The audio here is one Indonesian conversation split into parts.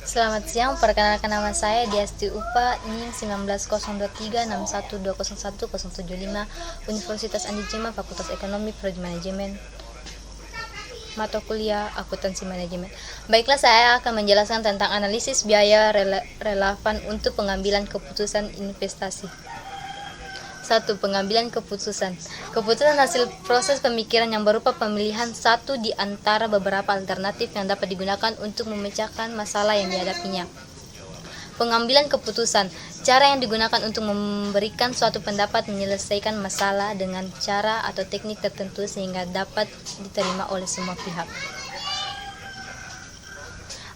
Selamat siang, perkenalkan nama saya Diasti Upa, NIM 19036120100175, Universitas Andi Jema, Fakultas Ekonomi, Prodi Manajemen, mata kuliah Akuntansi Manajemen. Baiklah, saya akan menjelaskan tentang analisis biaya relevan untuk pengambilan keputusan investasi. 1. Pengambilan keputusan. Keputusan hasil proses pemikiran yang berupa pemilihan satu di antara beberapa alternatif yang dapat digunakan untuk memecahkan masalah yang dihadapinya. Pengambilan keputusan. Cara yang digunakan untuk memberikan suatu pendapat menyelesaikan masalah dengan cara atau teknik tertentu sehingga dapat diterima oleh semua pihak.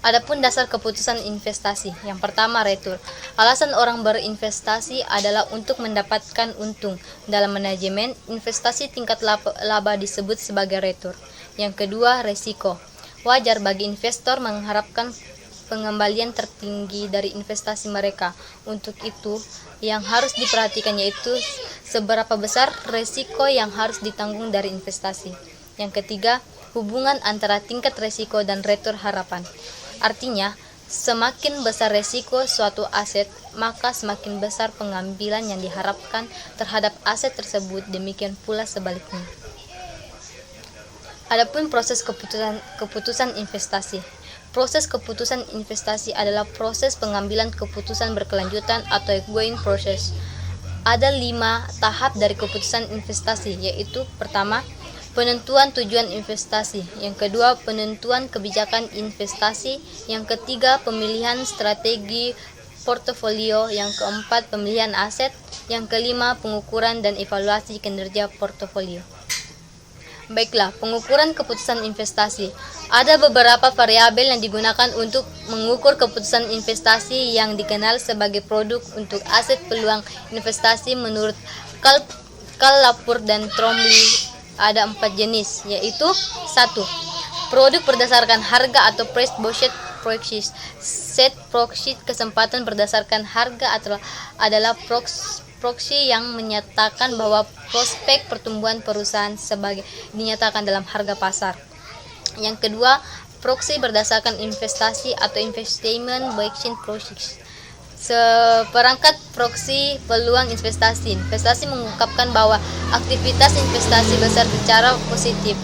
Adapun dasar keputusan investasi. Yang pertama, return. Alasan orang berinvestasi adalah untuk mendapatkan untung. Dalam manajemen investasi, tingkat laba disebut sebagai return. Yang kedua, resiko. Wajar bagi investor mengharapkan pengembalian tertinggi dari investasi mereka. Untuk itu, yang harus diperhatikan yaitu seberapa besar resiko yang harus ditanggung dari investasi. Yang ketiga, hubungan antara tingkat resiko dan return harapan. Artinya, semakin besar resiko suatu aset, maka semakin besar pengambilan yang diharapkan terhadap aset tersebut, demikian pula sebaliknya. Adapun proses keputusan investasi. Proses keputusan investasi adalah proses pengambilan keputusan berkelanjutan atau ongoing process. Ada 5 tahap dari keputusan investasi, yaitu pertama, penentuan tujuan investasi. Yang kedua, penentuan kebijakan investasi. Yang ketiga, pemilihan strategi portofolio. Yang keempat, pemilihan aset. Yang kelima, pengukuran dan evaluasi kinerja portofolio. Baiklah, pengukuran keputusan investasi. Ada beberapa variabel yang digunakan untuk mengukur keputusan investasi yang dikenal sebagai produk untuk aset peluang investasi menurut Carl Lepore dan Trombley. Ada 4 jenis, yaitu 1. Produk berdasarkan harga atau price based proxies. Set proxy kesempatan berdasarkan harga adalah proxy yang menyatakan bahwa prospek pertumbuhan perusahaan sebagai dinyatakan dalam harga pasar. Yang kedua, proxy berdasarkan investasi atau investment based proxies. Seperangkat proxy peluang investasi. Investasi mengungkapkan bahwa aktivitas investasi besar secara positif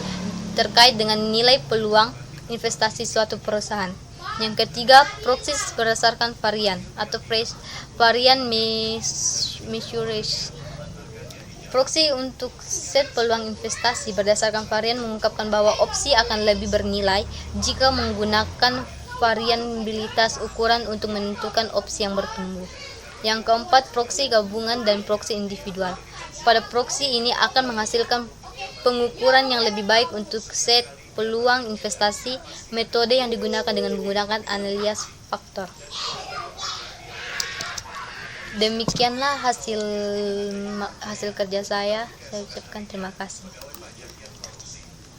terkait dengan nilai peluang investasi suatu perusahaan. Yang ketiga, proxy berdasarkan varian atau varian measures. Proxy untuk set peluang investasi berdasarkan varian mengungkapkan bahwa opsi akan lebih bernilai jika menggunakan variabilitas ukuran untuk menentukan opsi yang bertumbuh. Yang keempat, proxy gabungan dan proxy individual. Pada proxy ini akan menghasilkan pengukuran yang lebih baik untuk set peluang investasi. Metode yang digunakan dengan menggunakan analisis faktor. Demikianlah hasil kerja saya. Saya ucapkan terima kasih.